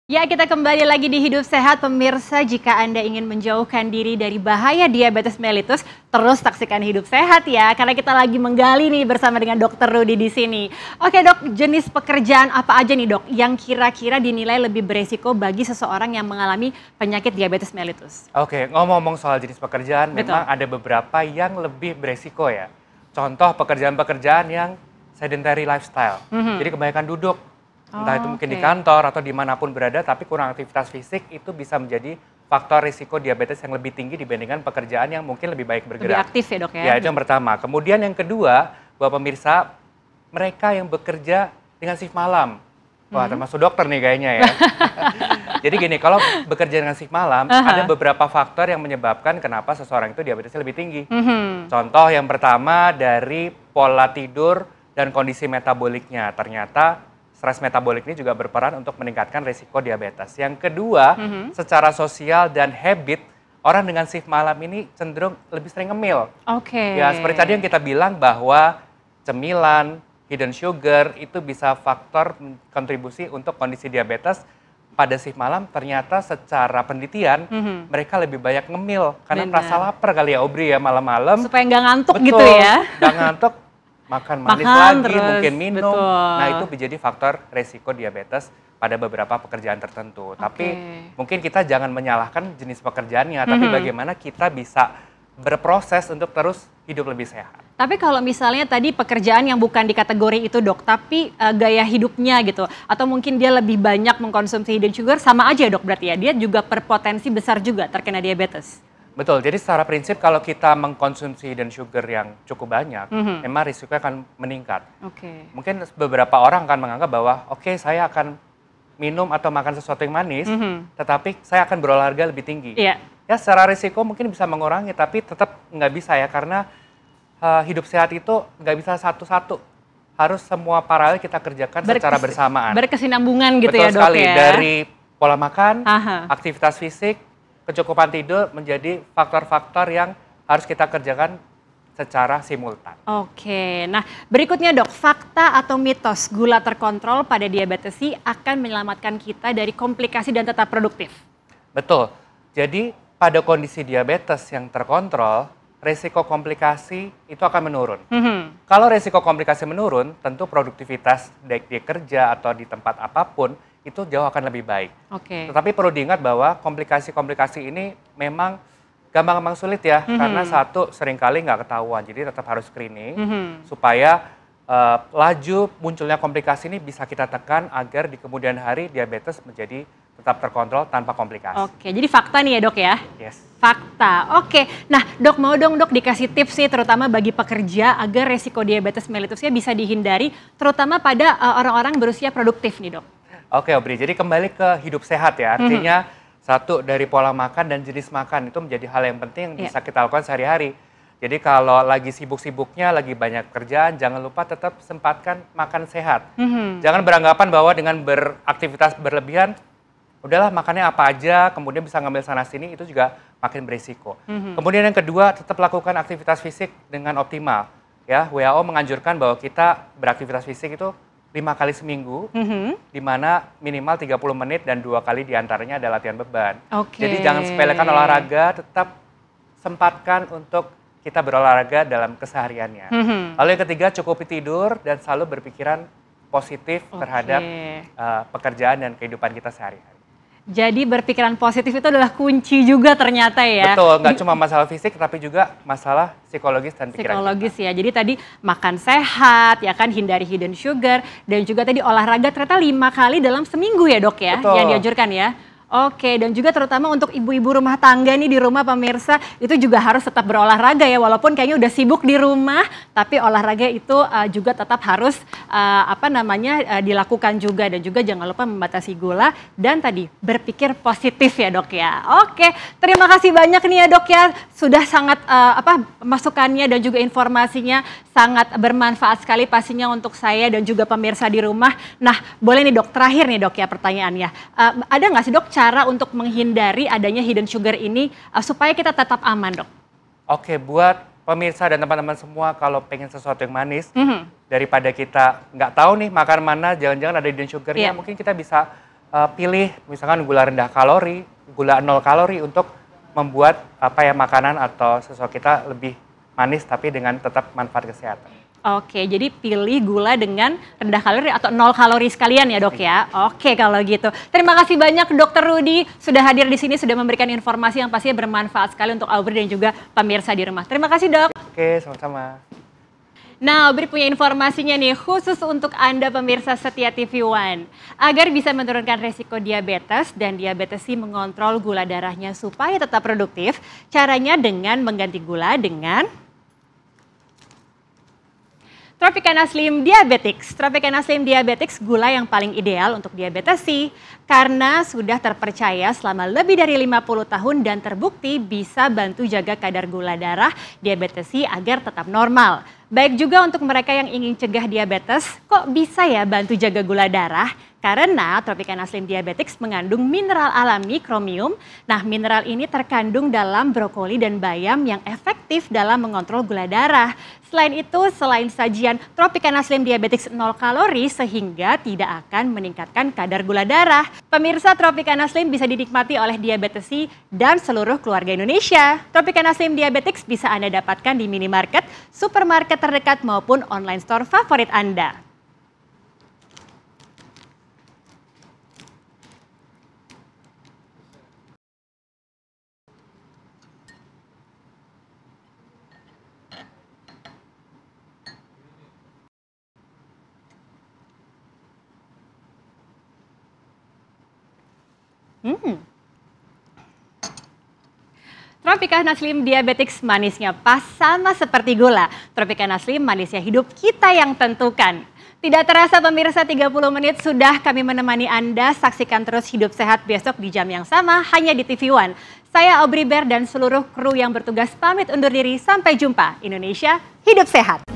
Ya, kita kembali lagi di Hidup Sehat, pemirsa. Jika Anda ingin menjauhkan diri dari bahaya diabetes mellitus, terus saksikan Hidup Sehat ya, karena kita lagi menggali nih bersama dengan Dokter Rudy di sini. Oke dok, jenis pekerjaan apa aja nih dok yang kira-kira dinilai lebih beresiko bagi seseorang yang mengalami penyakit diabetes mellitus? Oke, ngomong-ngomong soal jenis pekerjaan, Betul. memang ada beberapa yang lebih beresiko ya. Contoh pekerjaan-pekerjaan yang sedentary lifestyle, jadi kebanyakan duduk. Entah itu mungkin di kantor atau dimanapun berada, tapi kurang aktivitas fisik itu bisa menjadi faktor risiko diabetes yang lebih tinggi dibandingkan pekerjaan yang mungkin lebih baik bergerak. Lebih aktif ya dok ya? Ya, itu yang pertama. Kemudian yang kedua, buat pemirsa, mereka yang bekerja dengan shift malam. Wah, termasuk dokter nih kayaknya ya. Jadi gini, kalau bekerja dengan shift malam, ada beberapa faktor yang menyebabkan kenapa seseorang itu diabetesnya lebih tinggi. Contoh yang pertama dari pola tidur dan kondisi metaboliknya. Ternyata stres metabolik ini juga berperan untuk meningkatkan risiko diabetes. Yang kedua, secara sosial dan habit, orang dengan shift malam ini cenderung lebih sering ngemil. Ya, seperti tadi yang kita bilang bahwa cemilan, hidden sugar itu bisa faktor kontribusi untuk kondisi diabetes. Pada shift malam ternyata secara penelitian mereka lebih banyak ngemil karena merasa lapar kali ya Aubrey ya malam-malam. Supaya nggak ngantuk. Betul, gitu ya? Nggak ngantuk. Makan manis lagi, terus, mungkin minum. Nah, itu menjadi faktor resiko diabetes pada beberapa pekerjaan tertentu. Tapi mungkin kita jangan menyalahkan jenis pekerjaannya, tapi bagaimana kita bisa berproses untuk terus hidup lebih sehat. Tapi kalau misalnya tadi pekerjaan yang bukan di kategori itu dok, tapi gaya hidupnya gitu, atau mungkin dia lebih banyak mengkonsumsi hidden sugar, sama aja dok berarti ya, dia juga berpotensi besar juga terkena diabetes? Betul, jadi secara prinsip kalau kita mengkonsumsi hidden sugar yang cukup banyak, memang risikonya akan meningkat. Mungkin beberapa orang akan menganggap bahwa oke, saya akan minum atau makan sesuatu yang manis, tetapi saya akan berolahraga lebih tinggi. Ya, secara risiko mungkin bisa mengurangi, tapi tetap nggak bisa ya, karena hidup sehat itu nggak bisa satu-satu. Harus semua paralel kita kerjakan secara bersamaan. Berkesinambungan gitu. Betul ya dok sekali, ya? Dari pola makan, aktivitas fisik, kecukupan tidur menjadi faktor-faktor yang harus kita kerjakan secara simultan. Nah berikutnya dok, fakta atau mitos gula terkontrol pada diabetesi akan menyelamatkan kita dari komplikasi dan tetap produktif? Betul, jadi pada kondisi diabetes yang terkontrol, resiko komplikasi itu akan menurun. Kalau resiko komplikasi menurun, tentu produktivitas baik di kerja atau di tempat apapun, itu jauh akan lebih baik. Tetapi perlu diingat bahwa komplikasi-komplikasi ini memang gampang-gampang sulit ya, karena satu seringkali nggak ketahuan, jadi tetap harus screening supaya laju munculnya komplikasi ini bisa kita tekan agar di kemudian hari diabetes menjadi tetap terkontrol tanpa komplikasi. Jadi fakta nih ya dok ya? Yes. Fakta, nah dok mau dong dok dikasih tips nih terutama bagi pekerja agar resiko diabetes mellitusnya bisa dihindari, terutama pada orang-orang berusia produktif nih dok. Oke Aubrey, jadi kembali ke hidup sehat ya, artinya satu dari pola makan dan jenis makan itu menjadi hal yang penting yang bisa kita lakukan sehari-hari. Jadi kalau lagi sibuk-sibuknya, lagi banyak kerjaan, jangan lupa tetap sempatkan makan sehat. Jangan beranggapan bahwa dengan beraktivitas berlebihan, udahlah makannya apa aja, kemudian bisa ngambil sana-sini, itu juga makin berisiko. Kemudian yang kedua, tetap lakukan aktivitas fisik dengan optimal. Ya, WHO menganjurkan bahwa kita beraktivitas fisik itu 5 kali seminggu, di mana minimal 30 menit dan 2 kali diantaranya ada latihan beban. Jadi jangan sepelekan olahraga, tetap sempatkan untuk kita berolahraga dalam kesehariannya. Lalu yang ketiga, cukupi tidur dan selalu berpikiran positif terhadap pekerjaan dan kehidupan kita sehari-hari. Jadi berpikiran positif itu adalah kunci juga ternyata ya. Betul, nggak cuma masalah fisik tapi juga masalah psikologis dan pikiran psikologis kita. Ya, jadi tadi makan sehat, ya kan, hindari hidden sugar, dan juga tadi olahraga ternyata 5 kali dalam seminggu ya dok ya, yang dianjurkan ya. Dan juga terutama untuk ibu-ibu rumah tangga nih di rumah pemirsa, itu juga harus tetap berolahraga ya, walaupun kayaknya udah sibuk di rumah, tapi olahraga itu juga tetap harus dilakukan juga, dan juga jangan lupa membatasi gula dan tadi berpikir positif ya dok ya. Terima kasih banyak nih ya dok ya, sudah sangat masukannya dan juga informasinya sangat bermanfaat sekali pastinya untuk saya dan juga pemirsa di rumah. Nah boleh nih dok, terakhir nih dok ya pertanyaannya, ada nggak sih dok cara untuk menghindari adanya hidden sugar ini supaya kita tetap aman dok? Buat pemirsa dan teman-teman semua, kalau pengen sesuatu yang manis, daripada kita nggak tahu nih makan mana, jangan-jangan ada hidden sugarnya, mungkin kita bisa pilih misalkan gula rendah kalori, gula 0 kalori untuk membuat makanan atau sesuatu kita lebih manis tapi dengan tetap manfaat kesehatan. Oke, jadi pilih gula dengan rendah kalori atau 0 kalori sekalian ya dok ya. Oke kalau gitu. Terima kasih banyak Dokter Rudy sudah hadir di sini, sudah memberikan informasi yang pastinya bermanfaat sekali untuk Aubrey dan juga pemirsa di rumah. Terima kasih dok. Oke, sama-sama. Nah, Aubrey punya informasinya nih khusus untuk Anda pemirsa setia TV One. Agar bisa menurunkan resiko diabetes dan diabetesi mengontrol gula darahnya supaya tetap produktif, caranya dengan mengganti gula dengan Tropicana Slim Diabetics. Tropicana Slim Diabetics gula yang paling ideal untuk diabetesi karena sudah terpercaya selama lebih dari 50 tahun dan terbukti bisa bantu jaga kadar gula darah diabetesi agar tetap normal. Baik juga untuk mereka yang ingin cegah diabetes, kok bisa ya bantu jaga gula darah? Karena Tropicana Slim Diabetics mengandung mineral alami kromium. Nah, mineral ini terkandung dalam brokoli dan bayam yang efektif dalam mengontrol gula darah. Selain itu, selain sajian Tropicana Slim Diabetics 0 kalori sehingga tidak akan meningkatkan kadar gula darah. Pemirsa, Tropicana Slim bisa dinikmati oleh diabetesi dan seluruh keluarga Indonesia. Tropicana Slim Diabetics bisa Anda dapatkan di minimarket, supermarket terdekat maupun online store favorit Anda. Tropicana Slim Diabetics manisnya pas sama seperti gula. Tropicana Slim manisnya hidup kita yang tentukan. Tidak terasa pemirsa 30 menit sudah kami menemani Anda. Saksikan terus Hidup Sehat besok di jam yang sama hanya di TV One. Saya Aubrey Ber dan seluruh kru yang bertugas pamit undur diri. Sampai jumpa. Indonesia, hidup sehat.